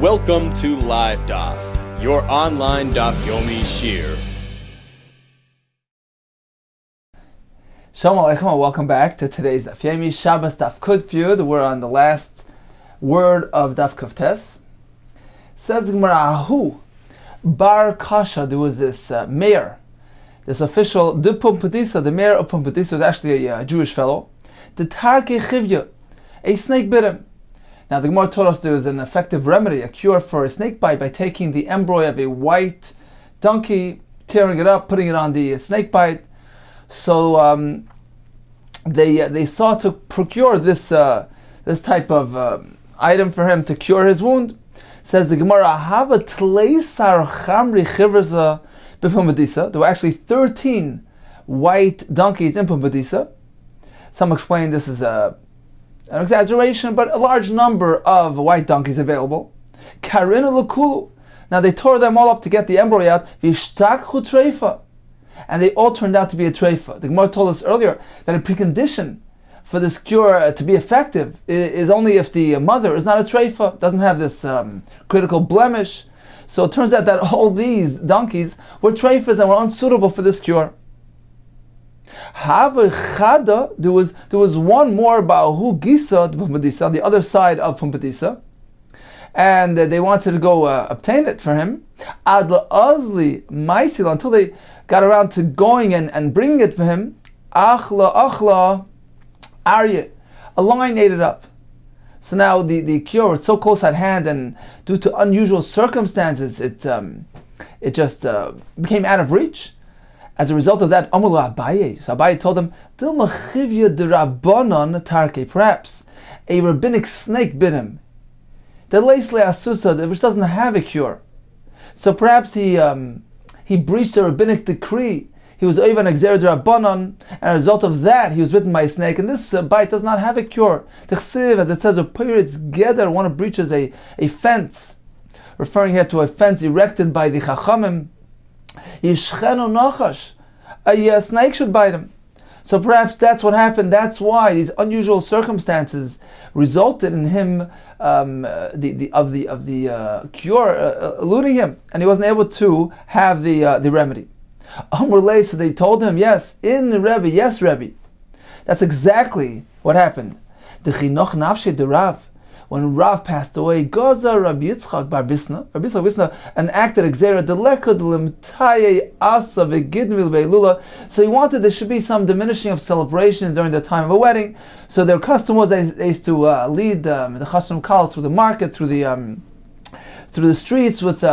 Welcome to Live Daf, your online Daf Yomi Shir. Shalom Aleichem and welcome back to today's Daf Yomi Shabbos Daf Kudfyud. We're on the last word of Daf Kuftes. Says the Gemara, Ahu Bar Kasha. There was this mayor, this official, the Pumbedisa, the mayor of Pumbedisa was actually a Jewish fellow. The Tarke Chivya, a snake bit him. Now the Gemara told us there was an effective remedy, a cure for a snake bite, by taking the embryo of a white donkey, tearing it up, putting it on the snake bite. So they sought to procure this type of item for him to cure his wound. Says the Gemara, Hava Tleisar Chamri Chivrza B'Pumbedisa. There were actually 13 white donkeys in Pumbedisa. Some explain this is an exaggeration, but a large number of white donkeys available. Karina Lukulu. Now they tore them all up to get the embryo out. Vishtakhu Treifa. And they all turned out to be a treifa. The Gemara told us earlier that a precondition for this cure to be effective is only if the mother is not a treifa, doesn't have this critical blemish. So it turns out that all these donkeys were treifas and were unsuitable for this cure. There was one more Ba'ahu Gisa Pumbedisa on the other side of Pumbedisa, and they wanted to go obtain it for him. Ad Azli Maisil, until they got around to going and bringing it for him. Achla Arya, a lion ate it up. So now the cure, it's so close at hand, and due to unusual circumstances, it just became out of reach. As a result of that, Amulu Abaye. So Abaye told him, perhaps a rabbinic snake bit him, which doesn't have a cure. So perhaps he breached a rabbinic decree. He was even exer d'Rabbanan, and as a result of that, he was bitten by a snake. And this bite does not have a cure. T'chsiv, as it says, a pirate's gather, one breaches a fence, referring here to a fence erected by the Chachamim. Yishchenu Nachash, a snake should bite him. So perhaps that's what happened. That's why these unusual circumstances resulted in him the cure eluding him, and he wasn't able to have the remedy. So they told him, yes, in the Rebbe, yes, Rebbe. That's exactly what happened. The Chinoch Nafshe de Rav, when Rav passed away, Gaza Rabbi Yitzchak bar Bisna, Rabbi Yitzchak Bisna, enacted Exera, the Lekod Limtaye Asa V'Gidmil Beilula. So he wanted there should be some diminishing of celebrations during the time of a wedding. So their custom was they used to lead the Chasam Kal through the market, through the streets with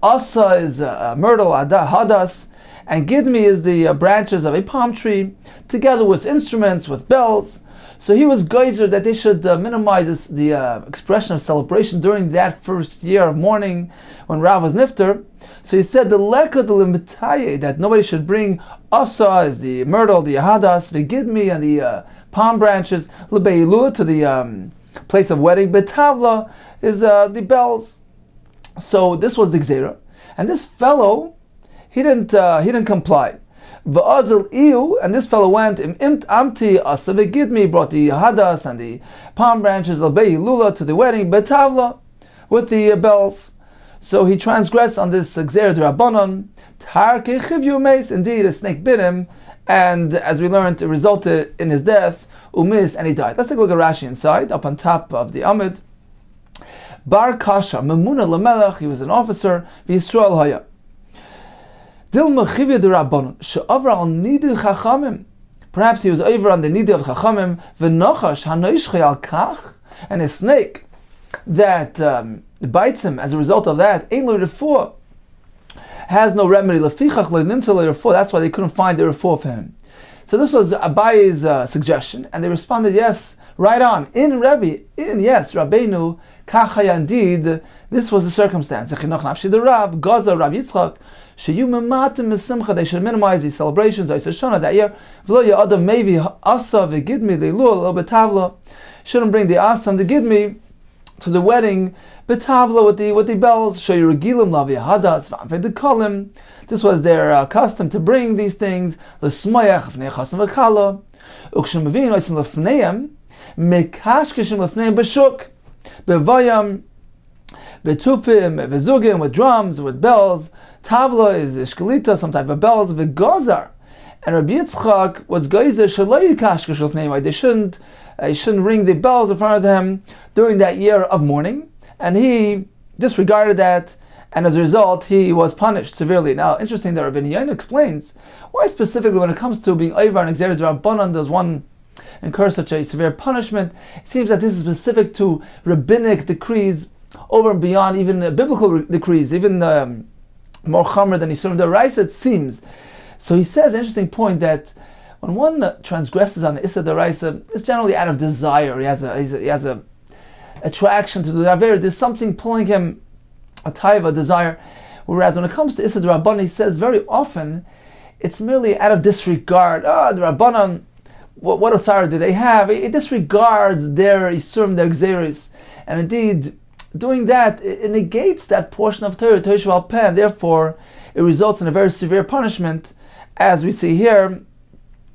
Asa is myrtle, Hadas, and Gidmi is the branches of a palm tree, together with instruments, with bells. So he was geyser that they should minimize the expression of celebration during that first year of mourning when Rav was nifter. So he said the lekod limitaye, that nobody should bring asa, is the myrtle, the hadas, v'gidmi, and the palm branches, lebeilu, to the place of wedding, betavla is the bells. So this was the gzera, and this fellow he didn't comply. V'azil iu, and this fellow went amti asa v'gidmi, brought the hadas and the palm branches lebei lula to the wedding, betavla, with the bells. So he transgressed on this gzer d'Rabbanan. Tarke chivyu meis, indeed a snake bit him, and as we learned, it resulted in his death. Umis, and he died. Let's take a look at Rashi inside, up on top of the Amid. Bar Kasha, Memuna Lamelech, he was an officer, V'Yisrael Haya. Perhaps he was over on the nidi of Chachamim, v'nochash hanoishchei al kach, and a snake that bites him as a result of that, ein lo refuah, has no remedy. Lefichach lo nimtza lo refuah. That's why they couldn't find a refuah for him. So this was Abaye's suggestion, and they responded, yes, right on. Yes, Rabbeinu, kachaya, indeed, this was the circumstance. Echinoch nafshi the Rav, Gaza, Rav Yitzchak, sheyu mematim mesimcha, they should minimize these celebrations, Rosh Hashanah that year. V'lo ya'adam maybe asa v'gidmi le'lu lo betavla, shouldn't bring the asa and the gidmi to the wedding, betavla with the bells, sheyu regilim lavi hadas v'amfei dekalim. This was their custom to bring these things, l'smayach v'nei chasam v'chala, ukshem mevin oisim l'fneiam, mekashkeshim l'fneiam b'shuk, b'vayam, betupim, vezugim, with drums, with bells. Tavla is ishkalita, some type of bells. V'gozar. And Rabbi Yitzchak was geizer shaloi kashka shulfnei. They shouldn't ring the bells in front of them during that year of mourning. And he disregarded that, and as a result, he was punished severely. Now, interesting that Rabbi Yomi explains why specifically when it comes to being over and exered Rabbanan does one incur such a severe punishment. It seems that this is specific to rabbinic decrees over and beyond even biblical decrees, even more chomer than Yisurim D'Oraisa, it seems. So he says an interesting point that when one transgresses on the Issa D'Oraisa, it's generally out of desire. He has a attraction to the Aver. There's something pulling him, a taiva, desire. Whereas when it comes to Issa D'Rabbanan, he says very often it's merely out of disregard. The Rabbanan, what authority do they have? It disregards their Yisurim, their Gzeris. And indeed, doing that, it negates that portion of Torah, Torah Sheba'al Peh, and therefore it results in a very severe punishment, as we see here,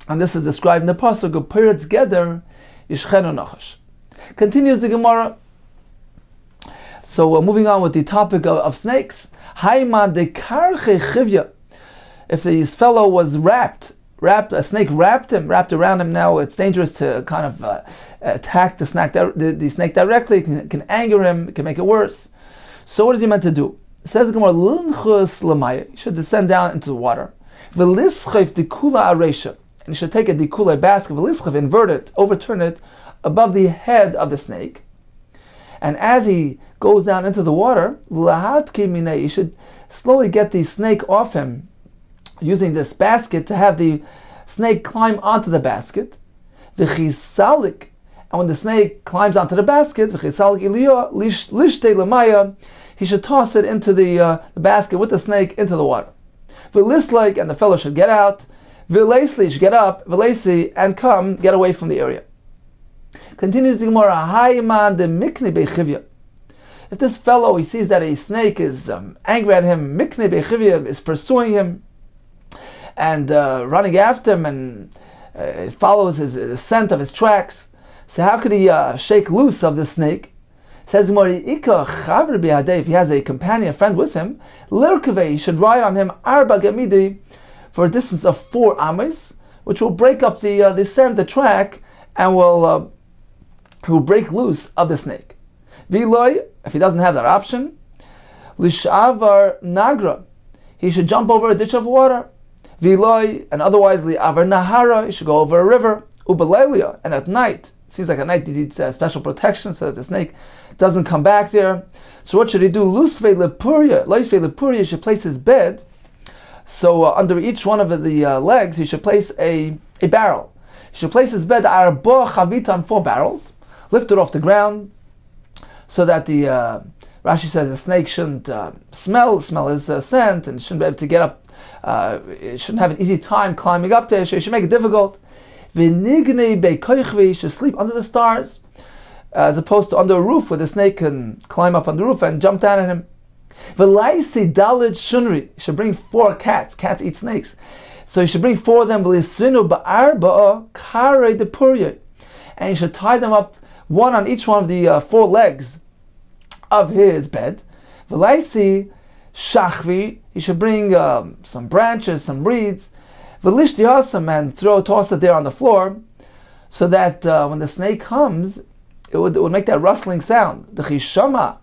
and this is described in the Pasuk, Piretz Geder Yishchenu Nachash. Continues the Gemara. So we're moving on with the topic of snakes. Haima de karche chivya. If this fellow was wrapped, a snake wrapped around him. Now it's dangerous to kind of attack the snake directly. It can anger him. It can make it worse. So what is he meant to do? It says the Gemara, Linchus Lamaya. He should descend down into the water. V'lischef dikula aresha. And he should take a dikula basket, v'lischef, invert it, overturn it above the head of the snake. And as he goes down into the water, he should slowly get the snake off him, using this basket to have the snake climb onto the basket. V'chisalik, and when the snake climbs onto the basket, v'chisalik iliyah lishtei lamaya, he should toss it into the basket with the snake into the water. V'lislike, and the fellow should get out. V'leisli, should get up. V'leisi, and come, get away from the area. Continues the Gemara, Hayman de mikne bechivya. If this fellow, he sees that a snake is angry at him, mikne bechivya, is pursuing him and running after him, and follows the scent of his tracks, so how could he shake loose of the snake? Says if he has a companion, a friend with him, he should ride on him arba gamidi for a distance of 4 ames, which will break up the scent, the track, and will break loose of the snake. Viloy, if he doesn't have that option, lishavar nagra, he should jump over a ditch of water. Viloy, and otherwise liavar nahara, he should go over a river. Ubalelia, and at night, seems like at night he needs special protection so that the snake doesn't come back there. So what should he do? Lusve lepuria, he should place his bed. So under each one of the legs, he should place a barrel. He should place his bed arba chavita on 4 barrels, lift it off the ground, so that the Rashi says the snake shouldn't smell his scent, and shouldn't be able to get up. It shouldn't have an easy time climbing up there. So he should make it difficult. V'nigne bekoichvi, should sleep under the stars, as opposed to under a roof where the snake can climb up on the roof and jump down at him. V'laisi dalid shunri, should bring 4 cats. Cats eat snakes, so you should bring 4 of them. V'lisrinu ba'arba'a kare depurya, and you should tie them up, one on each one of the 4 legs of his bed. V'laisi shachvi, he should bring some branches, some reeds. V'lishti hasam, and toss it there on the floor, so that when the snake comes, it would make that rustling sound. The chishama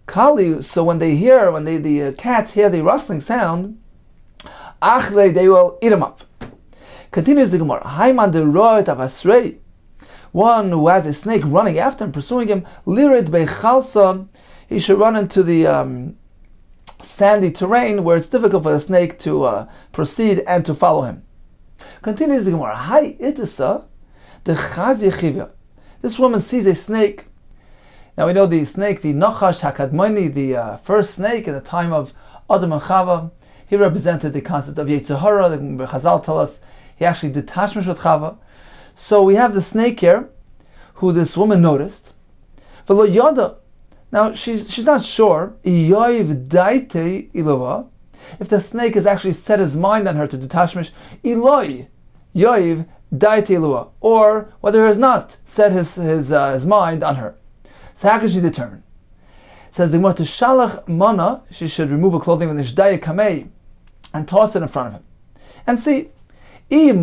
kali, so when the cats hear the rustling sound, achle, they will eat him up. Continues the Gemara, Haiman de roit of asrei, one who has a snake running after him, pursuing him, lirid bechalsa, he should run into the sandy terrain where it's difficult for the snake to proceed and to follow him. Continues the Gemara, Hai itisa the chazi chivya. This woman sees a snake. Now we know the snake, the Nachash HaKadmoni, the first snake in the time of Adam and Chava. He represented the concept of Yetzer Hara. The Chazal tell us he actually detached with Chava. So we have the snake here, who this woman noticed. V'lo yada. Now she's not sure. Yoiv daite ilova. If the snake has actually set his mind on her to do tashmish, iloi yoiv daite ilova, or whether he has not set his mind on her. So how can she determine? Says the Gemara, to shalach mana, she should remove her clothing with the shdaya kamei and toss it in front of him. And see, if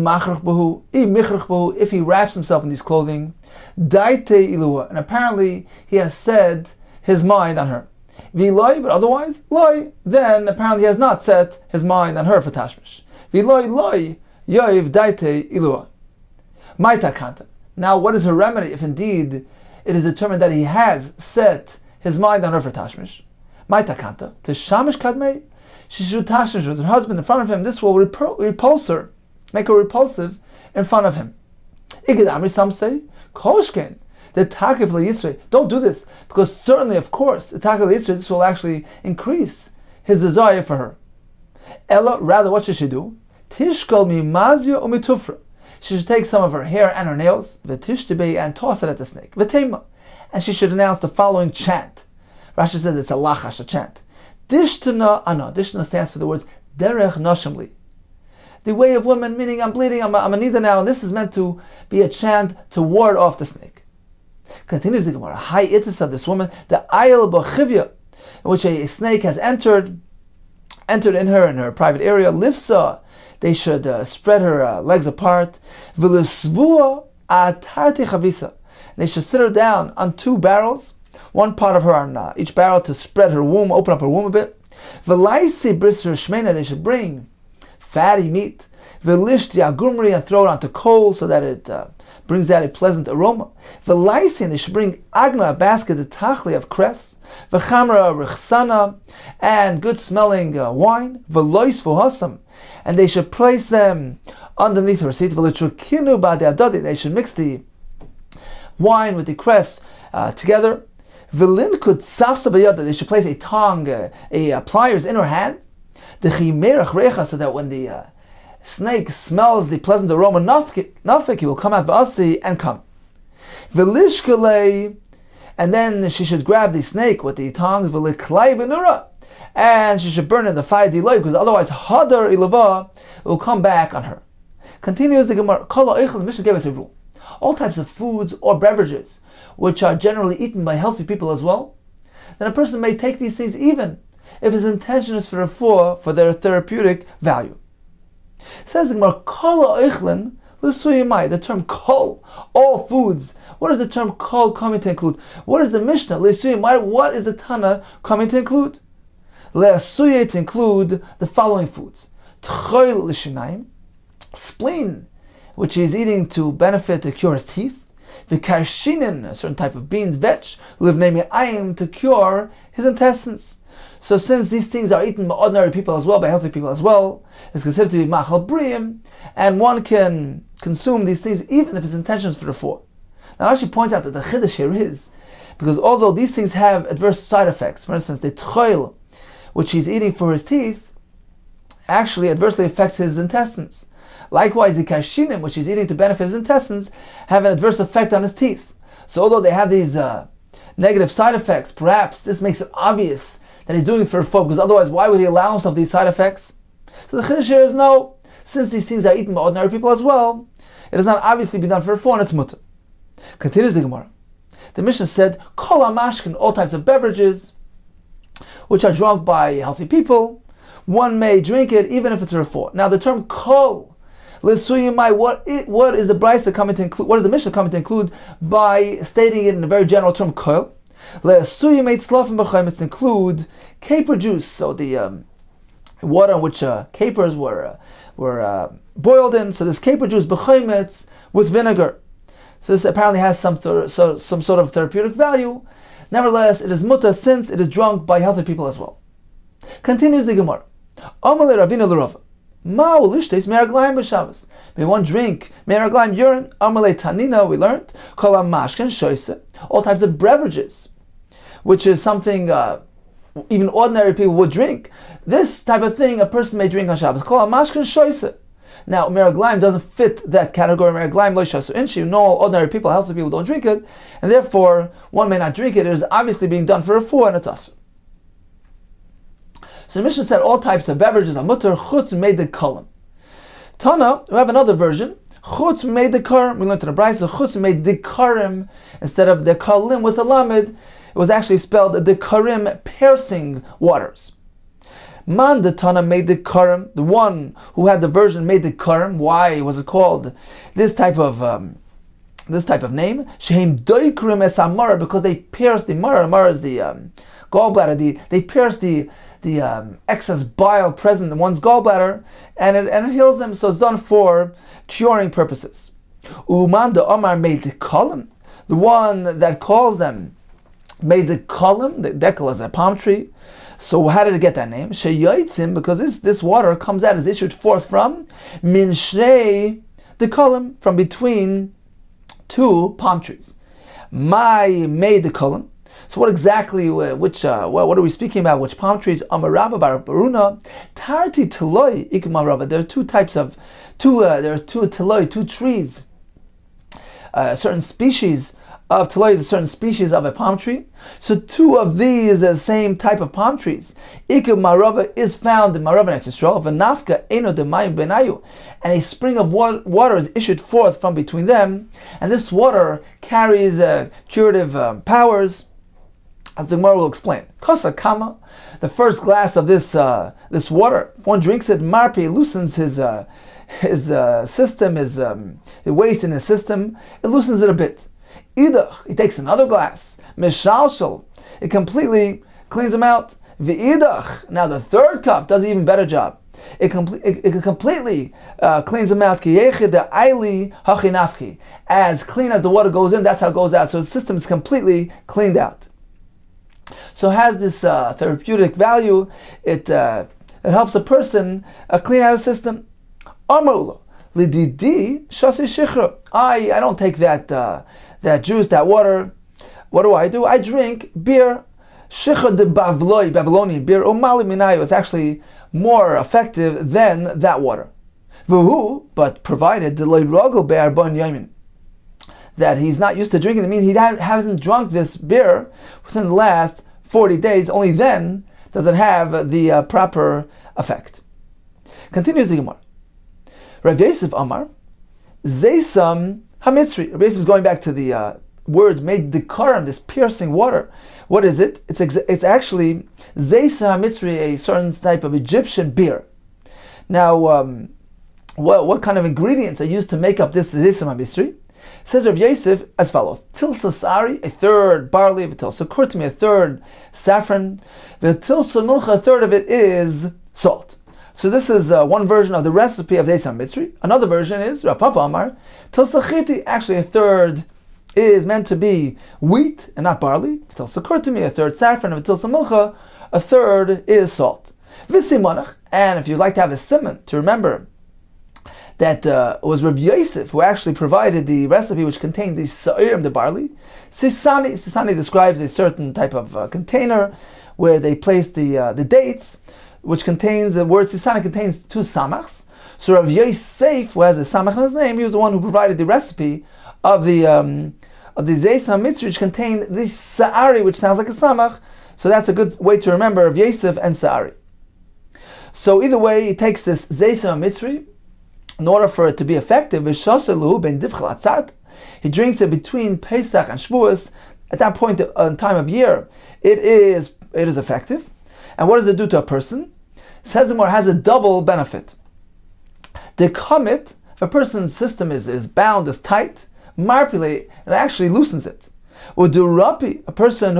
he wraps himself in these clothing, daite ilua, and apparently he has set his mind on her. V'loi, but otherwise, loi, then apparently he has not set his mind on her for tashmish. V'loi loi, yoiv daite ilua. Maita kanta. Now, what is her remedy if indeed it is determined that he has set his mind on her for tashmish? Maita kanta. To shamish kadmei, she should tashmish with her husband in front of him. This will repulse her, make her repulsive in front of him. Igid amri, some say, koshken, the takif leyitzre. Don't do this, because certainly, of course, the takif leyitzre, this will actually increase his desire for her. Ella, rather, what should she do? Tishkal mi mazya o mitufra. She should take some of her hair and her nails, v'tishtebei, and toss it at the snake. V'tema, and she should announce the following chant. Rashi says it's a lachash, a chant. Dishtana ana. Dishtana stands for the words derech nashimli. The way of women, meaning I'm bleeding, I'm a nida now, and this is meant to be a chant to ward off the snake. Continues the Gemara. High itis of this woman, the ayel b'chivya, in which a snake has entered in her private area. Lifsa, they should spread her legs apart. V'lisvua atarti chavisa. They should sit her down on two barrels, one part of her on each barrel to spread her womb, open up her womb a bit. V'laisi brisver shmena, they should bring fatty meat. V'lishti agumri, and throw it onto coal so that it brings out a pleasant aroma. V'laisi, and they should bring agna, a basket, the tachli of cress. V'chamra rechsana, and good smelling wine. V'lois v'hasam, and they should place them underneath her seat. V'litrukinu b'adei, they should mix the wine with the cress together. V'lin kud safsa b'yada, they should place a tongue, pliers in her hand. The chimerach recha, so that when the snake smells the pleasant aroma, nafik, he will come out v'asi and come. V'lishkalei, and then she should grab the snake with the tongs, v'liklai v'nura, and she should burn in the fire delay, because otherwise hadar ilava will come back on her. Continues the Gemara. The Mishnah gave us a rule. All types of foods or beverages which are generally eaten by healthy people as well, then a person may take these things even if his intention is for their therapeutic value. Says the Gemara, the term kol, all foods. What is the term kol coming to include? What is the Mishnah? What is the Tana coming to include? To include the following foods. Spleen, which he's eating to benefit to cure his teeth. V'karshinin, a certain type of beans, vetch, livnei ayim, to cure his intestines. So since these things are eaten by ordinary people as well, by healthy people as well, it's considered to be machal briim, and one can consume these things even if his intention is for the four. Now actually points out that the chiddush here is, because although these things have adverse side effects, for instance, the tchoil, which he's eating for his teeth, actually adversely affects his intestines. Likewise, the kashinim, which he's eating to benefit his intestines, have an adverse effect on his teeth. So although they have these negative side effects, perhaps this makes it obvious that he's doing it for a foe, because otherwise why would he allow himself these side effects? So the chiddush here is no, since these things are eaten by ordinary people as well, it does not obviously be done for a foe, and it's mutter. Continues the Gemara. The Mishnah said, kol hamashkin, all types of beverages which are drunk by healthy people, one may drink it even if it's for a foe. Now the term kol, what is the Brisa coming to include? What is the Mishnah coming to include by stating it in a very general term? Kol. It's to include caper juice, so the water in which capers were boiled in. So this caper juice b'chaymetz with vinegar. So this apparently has some sort of therapeutic value. Nevertheless, it is mutter since it is drunk by healthy people as well. Continues the Gemara. Amalei Ravina l'Rava. Ma ulishtes meraglaim b'Shabbos. May one drink meraglaim urine? Amalei Tanina, we learned. Kol hamashken shoyse. All types of beverages, which is something even ordinary people would drink. This type of thing a person may drink on Shabbos. Kol hamashken shoyse. Now, meraglaim doesn't fit that category. Meraglaim lo shasu inshi. No, ordinary people, healthy people don't drink it, and therefore one may not drink it. It is obviously being done for a four, and it's asur. So the Mishnah said all types of beverages are mutter chutz made the kolim. Tana, we have another version. Chutz made the karim. We learned in the Brisa chutz made the karim instead of the kolim with a lamed. It was actually spelled the Karim, piercing waters. Man the Tana made the Karim. The one who had the version made the Karim. Why was it called this type of name? Shehem doikrim es amara, because they pierced the mara. Mara is the gallbladder. They pierced the excess bile present in one's gallbladder, and it heals them. So it's done for curing purposes. Uman the Omar made the column. The one that calls them made the column. The dekel is a palm tree. So how did it get that name? Sheyotzim, because this water comes out, is issued forth from min shnei the column, from between two palm trees. My made the column. So what exactly? What are we speaking about? Which palm trees? Amarava baruna tarti teloi ikmarava. There are two types of there are two teloi, two trees. A certain species of teloi is a certain species of a palm tree. So two of these are the same type of palm trees. Ikar marava is found in Marava and Yisrael. V'nafka eno demayim benayu, and a spring of water is issued forth from between them, and this water carries curative powers, as the Gemara will explain. Kosa kama, the first glass of this water, if one drinks it, marpi loosens his system, the waste in his system, it loosens it a bit. Idach, he takes another glass, mishalshal, it completely cleans him out. V'idach, now the third cup does an even better job. It completely cleans him out. Ki yechid the aili hachinafki, as clean as the water goes in, that's how it goes out. So the system is completely cleaned out. So it has this therapeutic value. It helps a person clean out a system. Amrullah lididi shasi shichra. I don't take that juice, that water. What do? I drink beer. Shichra de Babylonian beer. Umali minayu. It's actually more effective than that water. Vuhu, but provided the loyrogel be'ar bon yamin, that he's not used to drinking. I mean, he hasn't drunk this beer within the last 40 days. Only then does it have the proper effect. Continues the Gemara. Rav Yosef Amar, Zeisam Hamitzri. Rav Yosef is going back to the words made the karam, this piercing water. What is it? It's actually Zeisam Hamitzri, a certain type of Egyptian beer. Now, what kind of ingredients are used to make up this Zeisam Hamitzri? Says Rav Yosef as follows: Tilsa sari, a third barley, v'tilsa kurtumi, a third saffron, v'tilsa milcha, a third of it is salt. So this is one version of the recipe of Zeisam Mitzri. Another version is Rav Papa Amar, Tilsa chiti, actually a third is meant to be wheat and not barley. V'tilsa kurtumi, a third saffron, and v'tilsa milcha, a third is salt. V'simonach, and if you'd like to have a simon to remember that it was Rav Yosef who actually provided the recipe which contained the sa'irim, the barley. Sisani describes a certain type of container where they place the dates, which contains, the word Sisani contains two samachs. So Rav Yosef, who has a samach in his name, he was the one who provided the recipe of the Zeisam Mitzri, which contained the sa'ari, which sounds like a samach. So that's a good way to remember Rav Yosef and sa'ari. So either way, he takes this Zeisam Mitzri. In order for it to be effective, he drinks it between Pesach and Shavuos. At that point in time of year, it is effective. And what does it do to a person? Sezimor has a double benefit. The commit, if a person's system is bound, is tight, marpulate, it actually loosens it. Or durapi, a person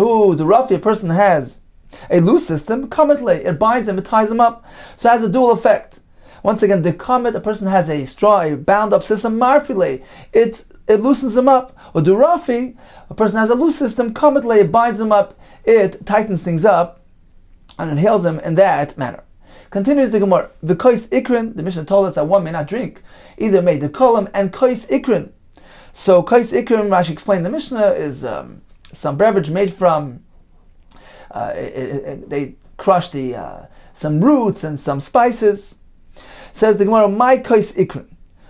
has a loose system, commitlay, it binds him, it ties him up. So it has a dual effect. Once again, the comet, a person has a bound up system, marfile, it loosens him up. Or durafi, a person has a loose system, cometle, it binds him up, it tightens things up, and inhales them in that manner. Continues the Gemara. The kois ikrin, the Mishnah told us that one may not drink either made the kolam and kois ikrin. So kois ikrin, Rashi explained, the Mishnah is some beverage made from, they crush some roots and some spices. Says the Gemara, my kois ikrin.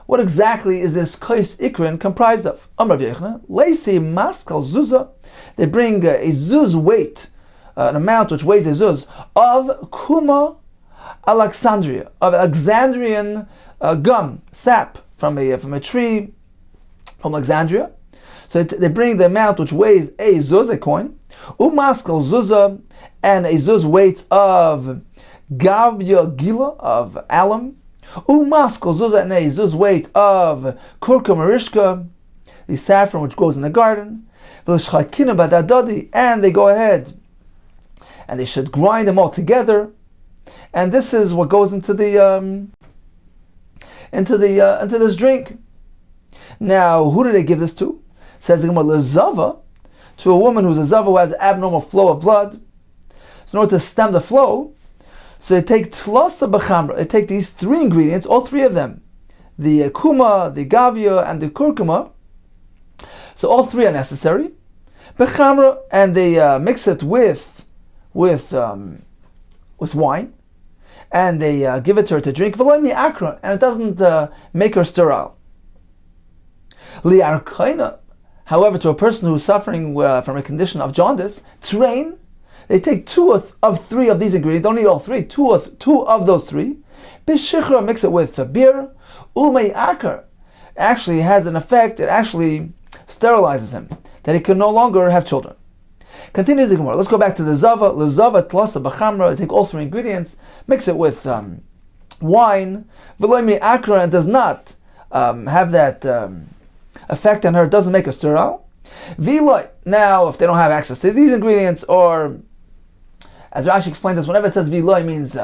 What exactly is this kois ikrin comprised of? Amar Yechna, leisi maskal zuzah. They bring a zuz weight, an amount which weighs a zuz, of kuma Alexandria, of Alexandrian gum, sap from a tree from Alexandria. So they bring the amount which weighs a zuz, a coin, umaskel zuzah, and a zuz weight of gavya gila, of alum, umaskel zuzah, and a zuz weight of kurkum marishka, the saffron which grows in the garden, and they go ahead and they should grind them all together, and this is what goes into this drink. Now, who do they give this to? Says the Gemara, lezava, to a woman who's a zava who has abnormal flow of blood. So in order to stem the flow, so they take tlasa b'chamra. They take these three ingredients, all three of them, the kuma, the gavia, and the kurkuma. So all three are necessary. B'chamra, and they mix it with wine, and they give it to her to drink. V'lo mi'akra, and it doesn't make her sterile. Li'arkaina, however, to a person who is suffering from a condition of jaundice, train, they take two of three of these ingredients. Don't need all three. Two of those three. Bishichra, mix it with beer. Umei'akar, actually has an effect. It actually sterilizes him, that he can no longer have children. Continues the Gemara. Let's go back to the zava. Lezava tlasa b'chamra. Take all three ingredients, mix it with wine. V'lo mi'akra, and does not have that effect on her. It doesn't make her sterile. V'loi. Now, if they don't have access to these ingredients, or as Rashi explained this, whenever it says v'loi, it means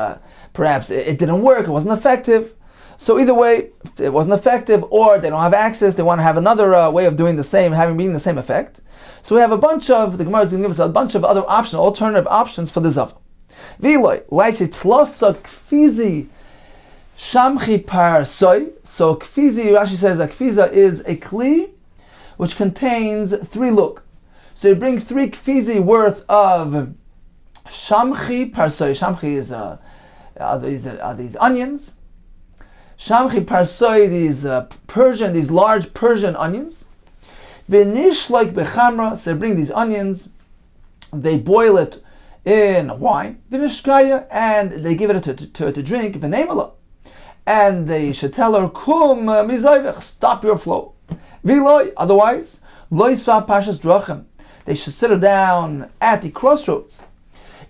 perhaps it didn't work, it wasn't effective. So either way, if it wasn't effective, or they don't have access, they want to have another way of doing the same, being the same effect. So we have the Gemara is going to give us a bunch of other alternative options for the zava. V'loi, laisi tlasa kfizi shamchi par soy. So kfizi, Rashi says, a kfiza is a kli which contains three luk. So you bring three kfizi worth of shamchi par soy. Shamchi is are these onions. Shamchi par soy, these large Persian onions. V'nish like bechamra, so they bring these onions, they boil it in wine. V'nishkaya, and they give it to drink. V'neimala, and they should tell her, kum mizayvech, stop your flow. V'loi, otherwise, lo yisva pashas drachim, they should sit her down at the crossroads.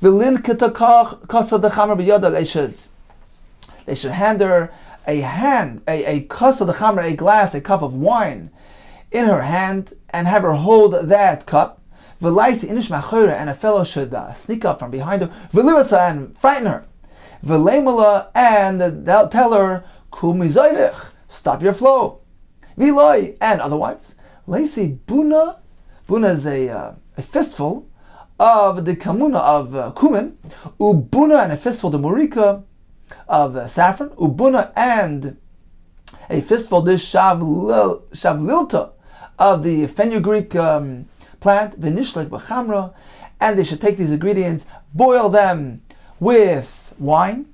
V'lin ketakach kasa dechamra b'yada, they should hand her a kasa dechamra, a glass, a cup of wine in her hand, and have her hold that cup. V'laisi inish machora, and a fellow should sneak up from behind her. V'livasa, and frighten her. V'leimala, and they'll tell her, kum mizayvech, stop your flow. V'loi, and otherwise, laisi buna is a fistful of the kamuna of cumin, ubuna, and a fistful of murika of saffron, ubuna, and a fistful this shavlilta of the fenugreek plant, v'nishlek b'chamra, and they should take these ingredients, boil them with wine,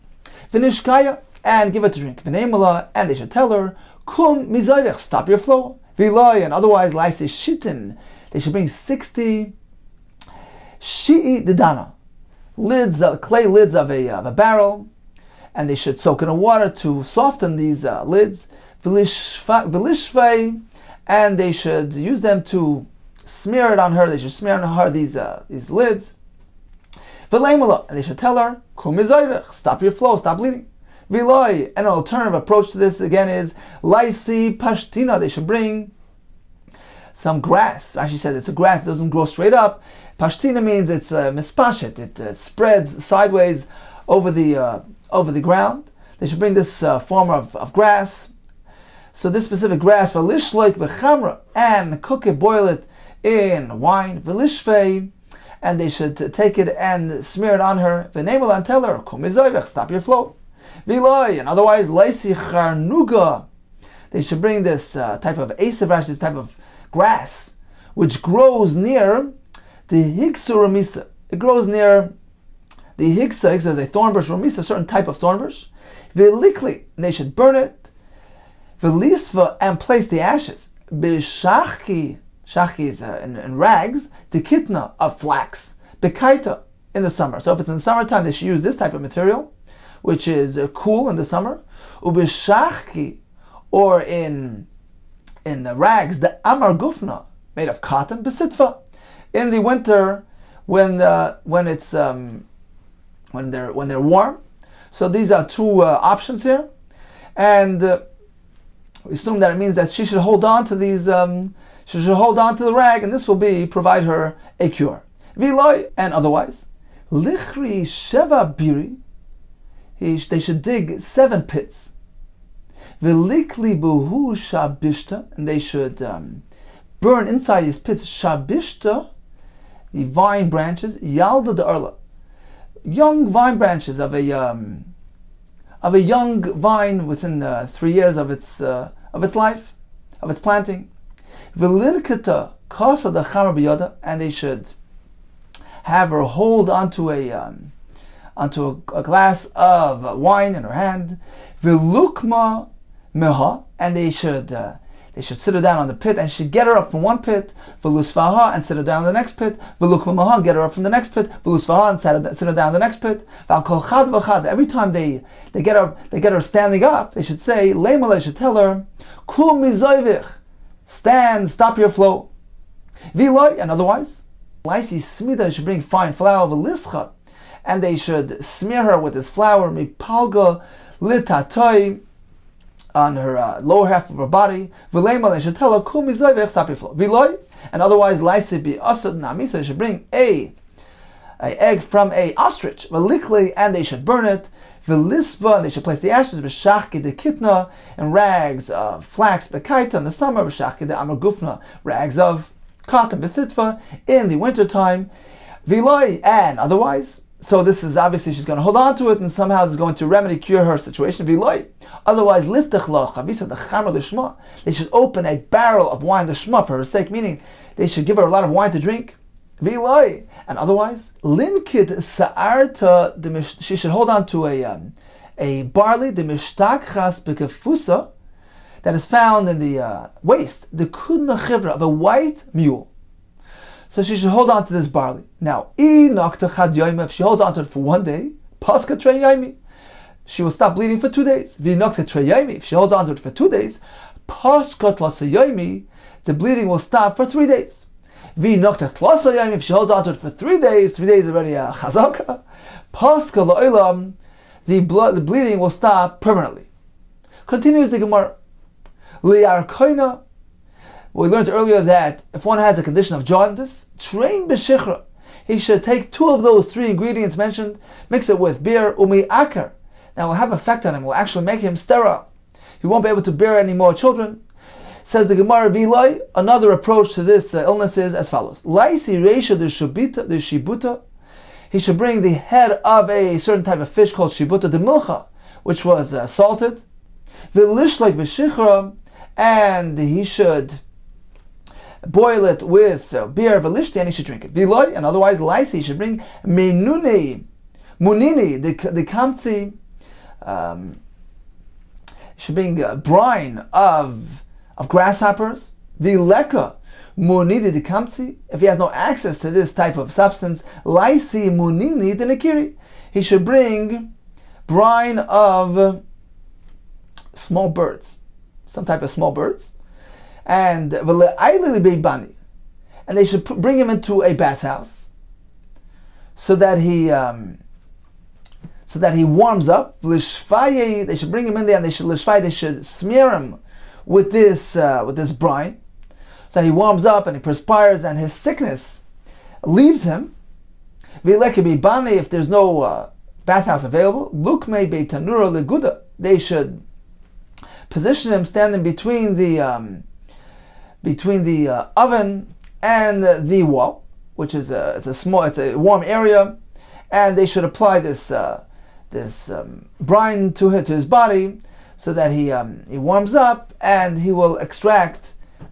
v'nishkaya, and give it to drink, v'neimala, and they should tell her, kum mizayvech, stop your flow, v'loi, and otherwise, laisi shitin, they should bring 60 shi'i didana, clay lids of a barrel, and they should soak in the water to soften these lids, v'lishvei, and they should use them to smear it on her. They should smear on her these lids. V'leimala, and they should tell her, kum mizayvech, stop your flow, stop bleeding. V'loi, and an alternative approach to this again is laisi pashtina. They should bring some grass. Rashi says it's a grass, it doesn't grow straight up. Pashtina means it's mispashet. It spreads sideways over the ground. They should bring this form of grass. So this specific grass, v'lishleik b'chamra, and cook it, boil it in wine, v'lishvei, and they should take it and smear it on her, v'neimel, and tell her, kum mizayvech, stop your flow. V'loi, and otherwise, laisi charnuga, they should bring this type of asav, this type of grass, which grows near the hiksa ramisa. It grows near the hiksa is a thorn bush, ramisa, a certain type of thorn bush. V'likli, and they should burn it, v'lisva, and place the ashes. B'shachki, shachki is in rags, the kitna of flax. B'kaita, in the summer. So if it's in summertime, they should use this type of material, which is cool in the summer. Ub'shachki, or in the rags, the amar gufna, made of cotton, besitva. In the winter, when they're warm. So these are two options here, and we assume that it means that she should hold on to these. She should hold on to the rag, and this will provide her a cure. Viloi, and otherwise, lichri sheva biri. They should dig 7 pits. Velikli buhu shabishta, and they should burn inside these pits shabishta, the vine branches, yalda de arla, young vine branches of a young vine within 3 years of its life, of its planting. V'linkata kasa de chamar b'yada, and they should have her hold onto a glass of wine in her hand. V'lukma meha, and they should sit her down on the pit, and she'd get her up from one pit, v'lusvaha, and sit her down on the next pit, v'lukma meha, get her up from the next pit, v'lusvaha, and sit her down on the next pit. V'al chad v'chad, every time they get her standing up, they should say, leima, they should tell her, kum mizoivich, stand, stop your flow. V'loi, and otherwise, laisi smida, should bring fine flour, v'lischa, and they should smear her with this flour, mipalga litatoi, on her lower half of her body. V'leima, they should tell her, kum mizoivich, stop your flow. V'loi, and otherwise, laisi bi asad namisa, they should bring a egg from a ostrich, v'likli, and they should burn it. V'lisba, and they should place the ashes, v'shachki de kitna, and rags of flax, b'kaita, in the summer, v'shachki de amar gufna, rags of cotton, b'sitva, in the winter time. V'loi, and otherwise, so this is obviously she's going to hold on to it, and somehow it's going to remedy, cure her situation. V'loi, otherwise, liftach la chavisa de chamar lishma, they should open a barrel of wine lishma for her sake, meaning they should give her a lot of wine to drink. V'loi, and otherwise, linkid sa'arta, she should hold on to a barley, the mishtakchas bekefusa, that is found in the waist, the kudna chivra, of a white mule. So she should hold on to this barley. Now, if she holds on to it for 1 day, paska trei yaimi, she will stop bleeding for 2 days. If she holds on to it for 2 days, paska tlasa yaimi, the bleeding will stop for 3 days. If she holds on to it for 3 days, 3 days already chazaka, paska la'olam, the bleeding will stop permanently. Continues the Gemara. Li'arkoina, we learned earlier that if one has a condition of jaundice, train b'shichra, he should take 2 of those 3 ingredients mentioned, mix it with beer, umi akar. That will have effect on him, will actually make him sterile. He won't be able to bear any more children. Says the Gemara, V'loi, another approach to this illness is as follows. Laisi reisha de shibuta, he should bring the head of a certain type of fish called shibuta de milcha, which was salted. V'lishlek v'shichra, and he should boil it with beer, v'lishti, and he should drink it. V'loi, and otherwise, laisi, he should bring munini, the kamtzi, he should bring brine of grasshoppers. V'leka, munini de kamtzi, if he has no access to this type of substance, laisi munini de nekiri, he should bring brine of small birds, some type of small birds, and they should bring him into a bathhouse so that he warms up. They should bring him in there, and they should smear him with this brine, so that he warms up and he perspires, and his sickness leaves him. If there's no bathhouse available, they should position him standing between the oven and the wall, which is it's a warm area, and they should apply this brine to his body, so that he warms up and he will expel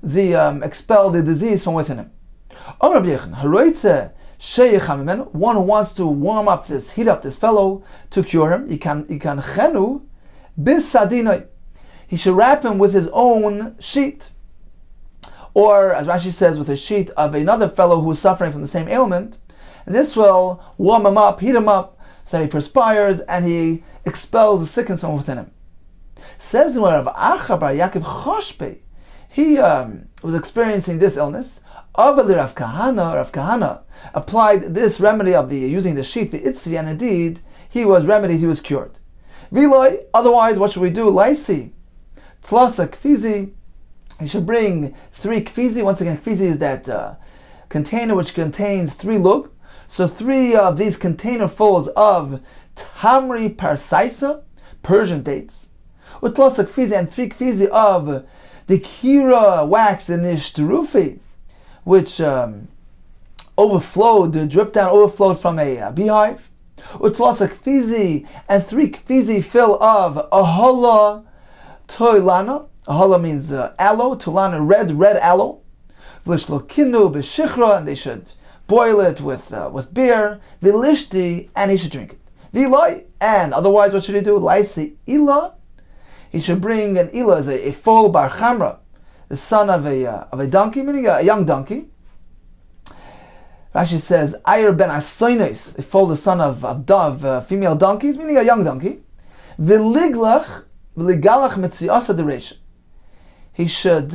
the disease from within him. One who wants to heat up this fellow to cure him, he should wrap him with his own sheet, or as Rashi says, with a sheet of another fellow who is suffering from the same ailment, and this will warm him up, heat him up, so that he perspires and he expels the sickness from within him. Says Rav Acha bar Yaakov Choshpe, he was experiencing this illness. Avali Rav Kahana applied this remedy of the using the sheet, the itzi, and indeed he was remedied, he was cured. Viloi, otherwise, what should we do? Laisi, tlasa kfizi. He should bring 3 kfizi. Once again, kfizi is that container which contains 3 lug. So 3 of these containerfuls of tamri parsaisa, Persian dates, utlasa kfizi, and 3 kfizi of the kira wax in ishtarufi, which overflowed from a beehive. Utlasa kfizi, and 3 kfizi fill of ahola toilana. Ahola means aloe, tulana red aloe. V'lishlokinu b'shichra, and they should boil it with beer. V'lishti, and he should drink it. V'iloi, and otherwise what should he do? Laisi ila, he should bring an ila as a foal bar chamra, the son of a donkey, meaning a young donkey. Rashi says, Ayr ben Asoinos, a foal, the son of female donkeys, meaning a young donkey. V'ligalach mitziasa dereisha. He should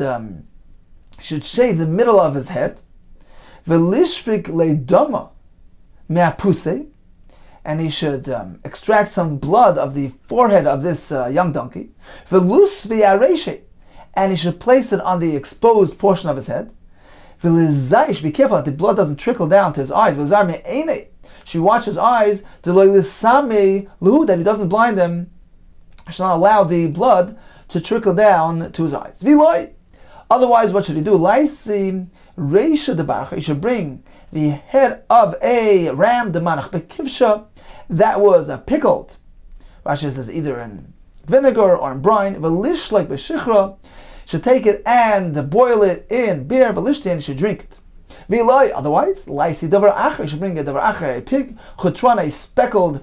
shave the middle of his head. V'lishpik leidama me'apuse, and he should extract some blood of the forehead of this young donkey. V'lus v'yareshe, and he should place it on the exposed portion of his head. V'lizaish, be careful that the blood doesn't trickle down to his eyes. V'lizar me'ene, she watch his eyes. D'loilisame luhu, that he doesn't blind them. Should not allow the blood to trickle down to his eyes. V'loi, otherwise what should he do? Laisi reisha debarcha, he should bring the head of a ram, the manach bekivsha, that was pickled. Rashi says either in vinegar or in brine. V'lish like b'shichra, should take it and boil it in beer. V'lishti, and he should drink it. V'iloi, otherwise, laisi davar acher, he should bring a davar acher, a pig, chutran, a speckled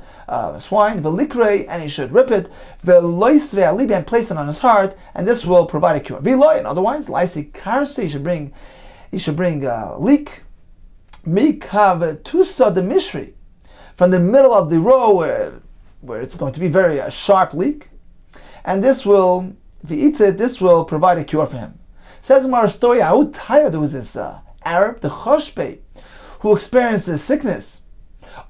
swine, v'likre, and he should rip it, v'lois ve'alibi, and place it on his heart, and this will provide a cure. V'iloi, and otherwise, laisi karsi, he should bring leek, mikav tusa de mishri, from the middle of the row where it's going to be very sharp leek, and this will, if he eats it, this will provide a cure for him. Says Gemara story, how tired there was this Arab, the Choshbe, who experienced this sickness.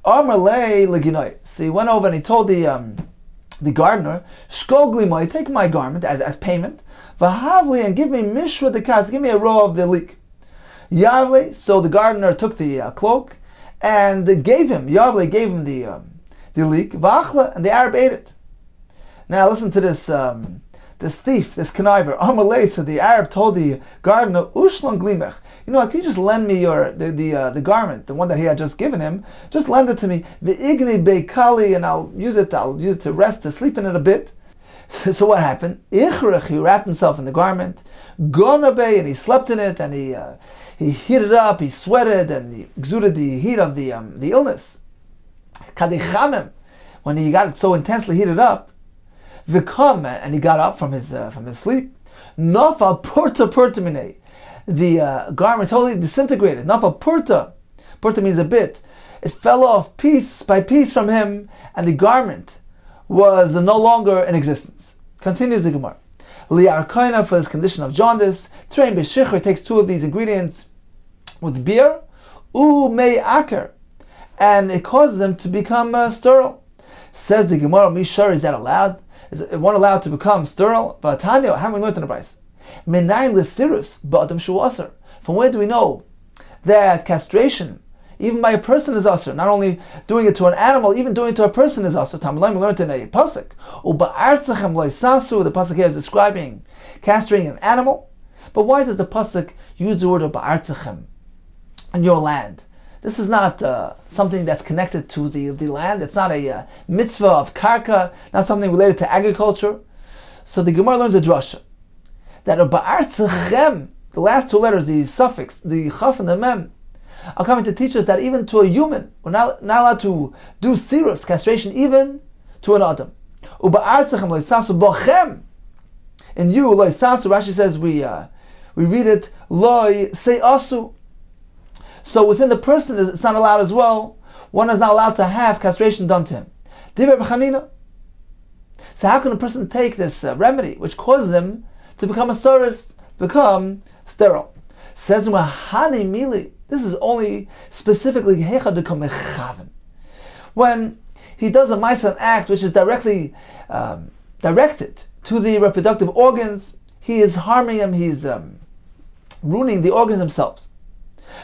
Amarle leginoi. So he went over and he told the gardener, Shkogli moi, take my garment as payment, Vahavli, and give me mishra de kas, give me a row of the leek. Yavle, so the gardener took the cloak and Yavle gave him the leek, Vachla, and the Arab ate it. Now listen to this thief, this conniver. Amalei, so the Arab told the gardener, Ushlan glimech, you know what, can you just lend me the garment, the one that he had just given him, just lend it to me, V'igni beikali, and I'll use it to rest, to sleep in it a bit. So what happened? Ichrich, he wrapped himself in the garment, Gonabe, and he slept in it, and he heated up, he sweated, and he exuded the heat of the illness. Kadichamim, when he got it so intensely heated up, V'kam, and he got up from his sleep. Nafal purta minei, the garment totally disintegrated. Nafal purta means a bit. It fell off piece by piece from him, and the garment was no longer in existence. Continues the Gemara. Li'arkaina, for his condition of jaundice. Trein b'shichur, takes 2 of these ingredients with beer. Mei aker, and it causes him to become sterile. Says the Gemara, Mishar, is that allowed? Is one allowed to become sterile? But Tanya, haven't we learned in the price? Menayin l'sirus ba'adam shu aser. From where do we know that castration, even by a person, is aser? Not only doing it to an animal, even doing it to a person is aser. Tamalayim, we learned in a pasuk. Uba'artzachem loisasu. The pasuk here is describing castrating an animal. But why does the pasuk use the word uba'artzachem on your land? This is not something that's connected to the land. It's not a mitzvah of karka, not something related to agriculture. So the Gemara learns a drasha that ba'artzachem, the last 2 letters, the suffix, the chaf and the mem, are coming to teach us that even to a human, we're not allowed to do sirus, castration, even to an adam. Uba'artzachem loisasu bochem. In you, loisasu, Rashi says we read it loi se'asu. So within the person, it's not allowed as well. One is not allowed to have castration done to him. Divrei b'chanina. So how can a person take this remedy, which causes him to become a sarist, become sterile? Says Hani Mili. This is only specifically when he does a ma'aser act which is directly directed to the reproductive organs. He is harming them. He's ruining the organs themselves.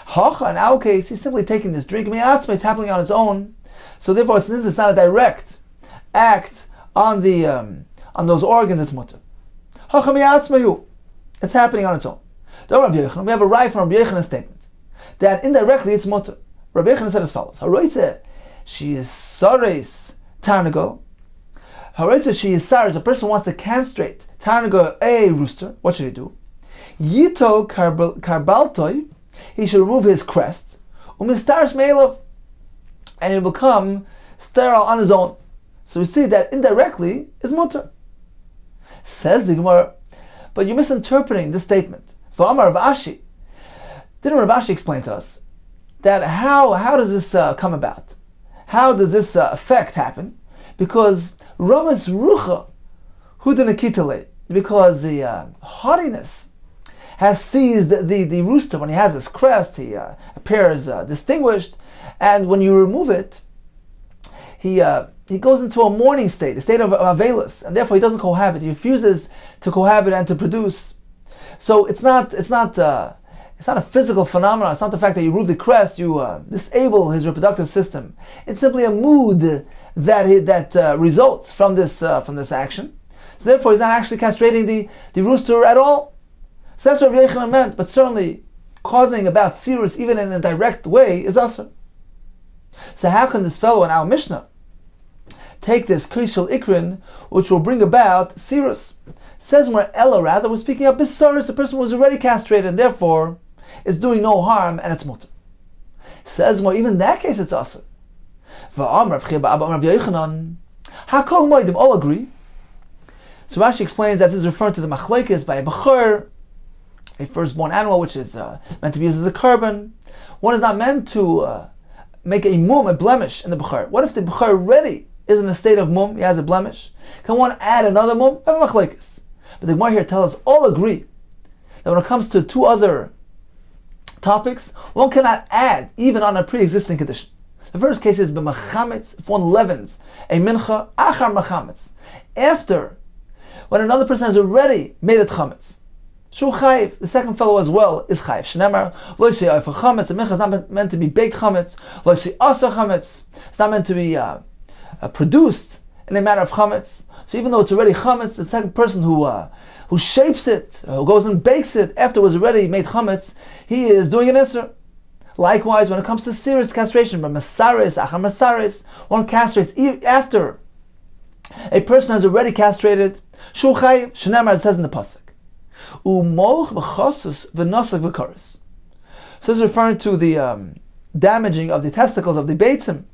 Hacha, in our case, he's simply taking this drink. It's happening on its own. So therefore, since it's not a direct act on the on those organs, it's mutter. Hacha, it's happening on its own. We have a right from Rabbi Yochanan's statement that indirectly it's mutter. Rabbi Yochanan said as follows: Haroitze, she is saris tarnagol. Haroitze, she is saris. A person wants to castrate tarnagol, a rooster. What should he do? Yitol karbaltoi. He should remove his crest. Umistaris meilov, and he will become sterile on his own. So we see that indirectly is mutter. Says the Gemara, but you're misinterpreting this statement. V'amar Rav Ashi. Didn't Rav Ashi explain to us that how does this come about? How does this effect happen? Because Ramas Rucha Hudanakitale, because the haughtiness has seized the rooster. When he has his crest, he appears distinguished, and when you remove it, he goes into a mourning state, a state of avelus, and therefore he doesn't cohabit. He refuses to cohabit and to produce. So it's not a physical phenomenon. It's not the fact that you remove the crest, you disable his reproductive system. It's simply a mood that results from this action. So therefore, he's not actually castrating the rooster at all. So that's what Rabbi Yochanan meant. But certainly, causing about sirus even in a direct way is asur. So how can this fellow in our Mishnah take this kishel ikrin, which will bring about sirus? Says where Ella rather was speaking of bisaris, the person was already castrated and therefore is doing no harm and it's mutter. Says more, even in that case it's asur. Hakol moedim, all agree. So Rashi explains that this is referring to the machlekes by a bechor, a firstborn animal which is meant to be used as a carbon. One is not meant to make a mum, a blemish in the bechor. What if the bechor already is in a state of mum, he has a blemish? Can one add another mum? I have a machlekes. But the Gemara here tells us all agree that when it comes to two other topics, one cannot add even on a pre-existing condition. The first case is b'machametz, if one leavens a mincha achar machametz, after when another person has already made it chametz. Shu chayiv, the second fellow as well is chayiv. Shneimar lo yisei for chametz. The mincha is not meant to be baked chametz. Lo yisei asa chametz. It's not meant to be produced in a manner of chametz. So even though it's already chametz, the second person who shapes it, who goes and bakes it after it was already made chametz, he is doing an isser. Likewise, when it comes to serious castration, but masaris, achar masaris, one castrates after a person has already castrated. Shu chayiv, shneimar, it says in the pasuk, umoch v'chosus v'nosak v'koris. So this is referring to the damaging of the testicles of the beitzim.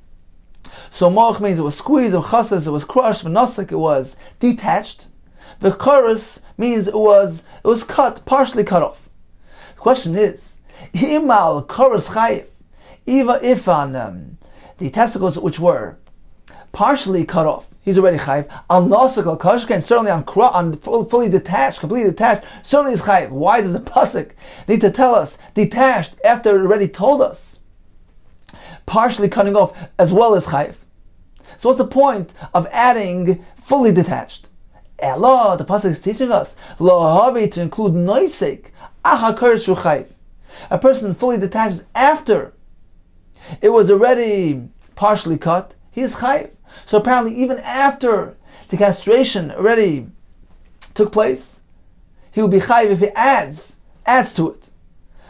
So moch means it was squeezed, v'chosus it was crushed, v'nosak it was detached, v'koris means it was cut, partially cut off. The question is, imal koris chayiv, even if on the testicles which were partially cut off, he's already chayiv. Al nosak al kashka, certainly on fully detached, completely detached, certainly is chayiv. Why does the pasuk need to tell us detached after it already told us partially cutting off as well as chayiv? So what's the point of adding fully detached? Ella, the pasuk is teaching us lahavi, to include noisek aha koris shu chayiv. A person fully detaches after it was already partially cut, he is chayiv. So apparently even after the castration already took place, he will be chayiv if he adds to it.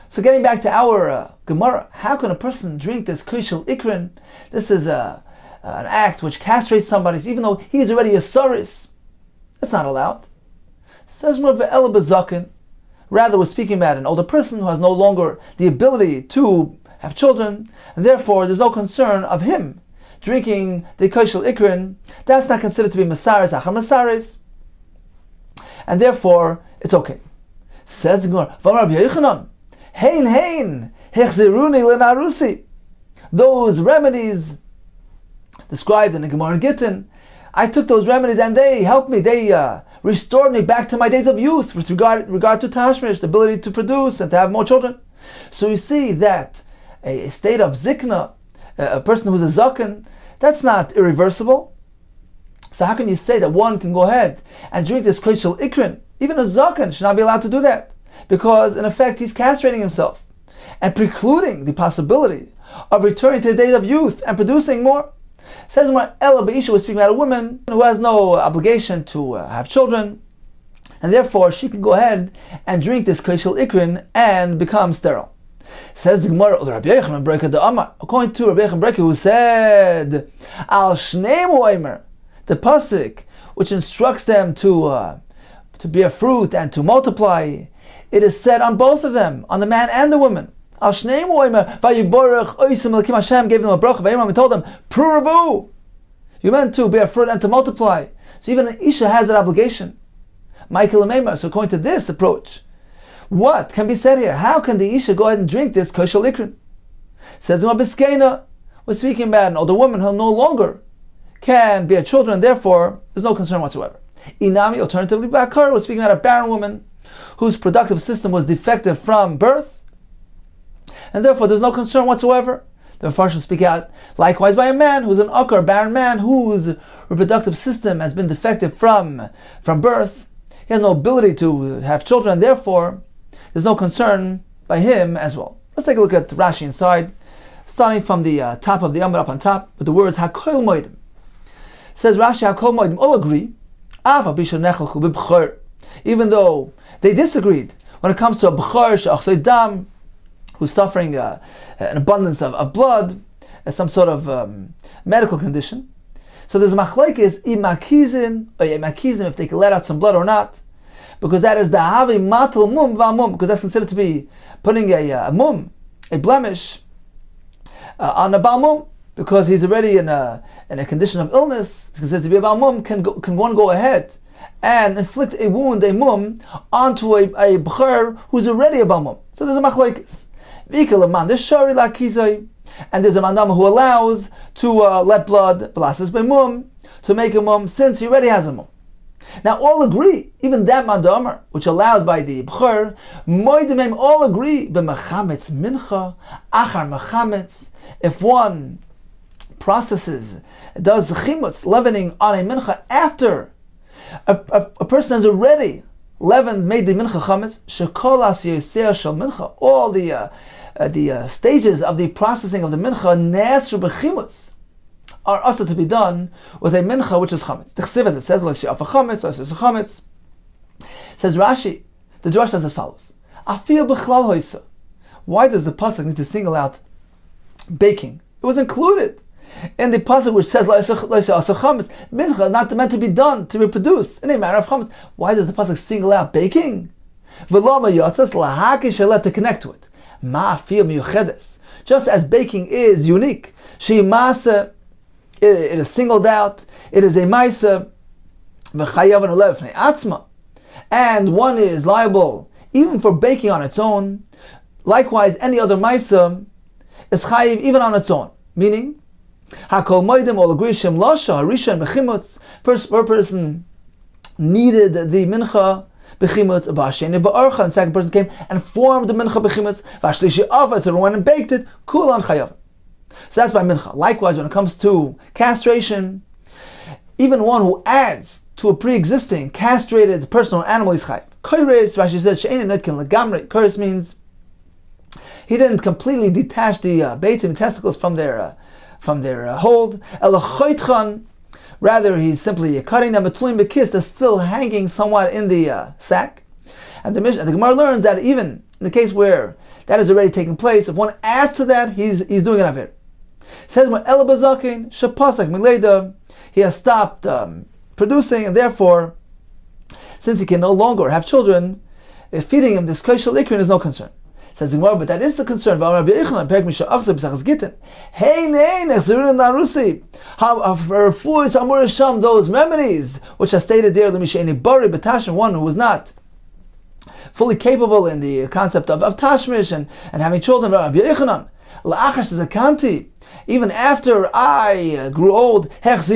So getting back to our Gemara, how can a person drink this kishel ikrin? This is an act which castrates somebody, even though he is already a saris. That's not allowed. Says more ve'ela bezakin. Rather, we're speaking about an older person who has no longer the ability to have children, and therefore there's no concern of him drinking the kishel ikrin. That's not considered to be masaris achar masaris, and therefore it's okay. Says the Gemara, Rabbi Yochanan, hein hechziruni lenarusi. Those remedies described in the Gemara Gittin, I took those remedies and they helped me. They restored me back to my days of youth with regard to tashmish, the ability to produce and to have more children. So you see that a state of zikna, a person who's a zaken, that's not irreversible. So how can you say that one can go ahead and drink this koshel ikrin? Even a zaken should not be allowed to do that, because in effect he's castrating himself and precluding the possibility of returning to the days of youth and producing more. Says Ella Beisha was speaking about a woman who has no obligation to have children, and therefore she can go ahead and drink this koshel ikrin and become sterile. Says the Gemara, according to Rabbi Yochanan who said, Al Shnei Moimer, the pasuk which instructs them to bear fruit and to multiply, it is said on both of them, on the man and the woman. Al Shnei Moimer, Vayiborach Oisim Elokim, Hashem gave them a bracha, Vayimam, and told them, Pruvu, you meant to bear fruit and to multiply. So even an Isha has that obligation. Michael Amema, so according to this approach, what can be said here? How can the Isha go ahead and drink this koshel ikrin? Says the Biskena, we're speaking about an older woman who no longer can bear children, therefore there's no concern whatsoever. Inami, alternatively, Bakar, we're speaking about a barren woman whose productive system was defective from birth, and therefore there's no concern whatsoever. The Mepharshim speak out likewise by a man who's an akar, barren man whose reproductive system has been defective from birth. He has no ability to have children, and therefore there's no concern by him as well. Let's take a look at Rashi inside, starting from the top of the Amud up on top, with the words Hakol Moedim. Says Rashi, Hakol Moedim, all agree, even though they disagreed when it comes to a B'char She'achzei Dam, who's suffering an abundance of blood, as some sort of medical condition. So there's a machlekes imakizin or imakizim, if they can let out some blood or not, because that is the havi matal mum v'amum, because that's considered to be putting a mum, a blemish, on a balmum, because he's already in a condition of illness. It's considered to be a balmum. Can one go ahead and inflict a wound, a mum, onto a b'char who's already a balmum? So there's a machlekes. And there's a mandama who allows to let blood blases by mum, to make a mum, since he already has a mum. Now all agree, even that mandama which allows by the b'char, moedimim all agree, b'mechametz mincha, achar mechametz, if one processes, does chimutz, leavening on a mincha after a person has already leavened, made the mincha chametz, shekol asiyoseh shel mincha, all the stages of the processing of the mincha, nesru b'chimutz, are also to be done with a mincha which is chametz. The chsiv, as it says, lo yisiafa chametz, lo yisiafa chametz. Says Rashi, the Drush says as follows: Afil b'chlal hoisa. Why does the pasuk need to single out baking? It was included in the pasuk which says lo yisiafa chametz. Mincha not meant to be done, to be produced in a manner of chametz. Why does the pasuk single out baking? V'lama yatzas lahakish elet, to connect to it. Ma'afil miyuchedes. Just as baking is unique, she'imasa, it is singled out, it is a maisa, v'chayav ulev fnei atzma, and one is liable even for baking on its own. Likewise, any other maisa is chayiv even on its own. Meaning, hakol moedim all agree shem lasha harisha bechimutz. First person needed the mincha bechimutz, ba'asheni ba'archa, and the second person came and formed the mincha bechimutz, v'ashlishi ava, third one and baked it, kulan chayav. So that's by mincha. Likewise, when it comes to castration, even one who adds to a pre-existing castrated person or animal is chayav. Koires, Rashi says, she'ein nitkin legamri. Koires means he didn't completely detach the beitzim, testicles from their hold. Elachoitchan, rather he's simply cutting them between the kiss, they're still hanging somewhat in the sack. And the Gemara learns that even in the case where that is already taking place, if one adds to that, he's doing an avir. Says when Elabazakin shapasak mileda, he has stopped producing, and therefore, since he can no longer have children, feeding him this koshel ikrin is no concern. Says the Gemara, but that is the concern. Those remedies which are stated there, one who was not fully capable in the concept of tashmish and having children. Even after I grew old, those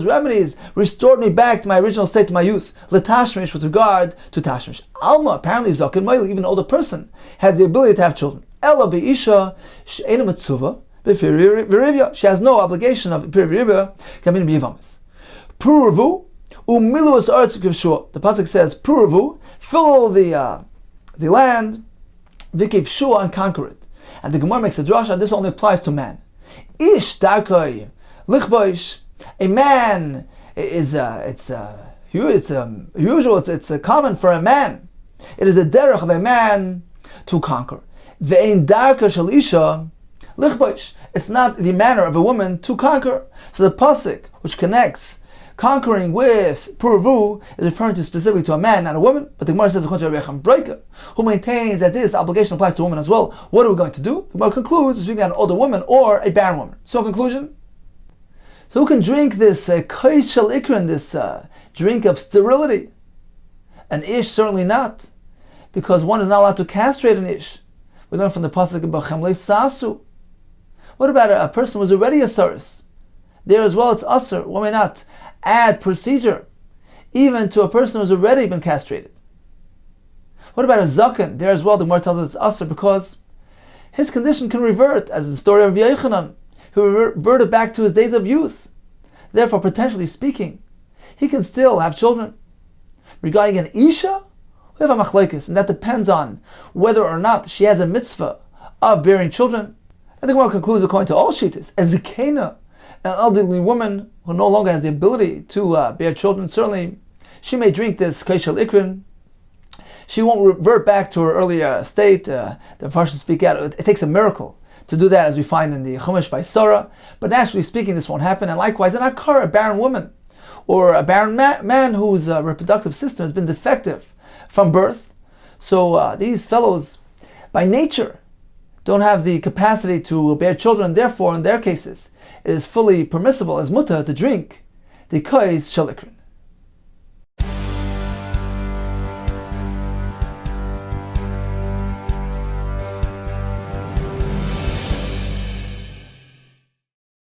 remedies restored me back to my original state, to my youth. L'tashmish, with regard to tashmish. Alma, apparently Zaken Moil, even an older person, has the ability to have children. Ella be'isha she'ena mitzuva b'fir v'rivya. She has no obligation of pir v'rivya, kamin b'yivamis. Purvu u'milu ha'aretz kivshua. The pasuk says, Purvu, fill the land, v'kivshua, and conquer it. And the Gemara makes a drasha, and this only applies to man. Ish darkoi lichboish. A man is it's usual. It's common for a man. It is the derech of a man to conquer. Ve'ein darka shalisha lichboish. It's not the manner of a woman to conquer. So the pasuk which connects conquering with purvu is referring to specifically to a man, not a woman. But the Gemara says, according to Rabbi Yecham Breika, who maintains that this obligation applies to women as well, what are we going to do? The Gemara concludes, speaking about an older woman or a barren woman. So, conclusion. So, who can drink this kosh shel ikrin, this drink of sterility? An ish, certainly not, because one is not allowed to castrate an ish. We learn from the pasuk about chemle sasu. What about a person who was already a saris? There as well, it's asur. Why may not add procedure even to a person who's already been castrated? What about a zaken? There as well, the Gemara tells us it's asur because his condition can revert, as in the story of Yechanan, who reverted back to his days of youth. Therefore, potentially speaking, he can still have children. Regarding an isha, we have a machlekes, and that depends on whether or not she has a mitzvah of bearing children. And the Gemara concludes, according to all shittas, as zikena, an elderly woman who no longer has the ability to bear children, certainly she may drink this kosh shel ikrin. She won't revert back to her earlier state. The Farshim speak out. It takes a miracle to do that, as we find in the Chumash by Sarah. But naturally speaking, this won't happen. And likewise, an akar, a barren woman, or a barren man whose reproductive system has been defective from birth. So these fellows, by nature, don't have the capacity to bear children. Therefore, in their cases, it is fully permissible as mutter to drink the kosh shel ikrin.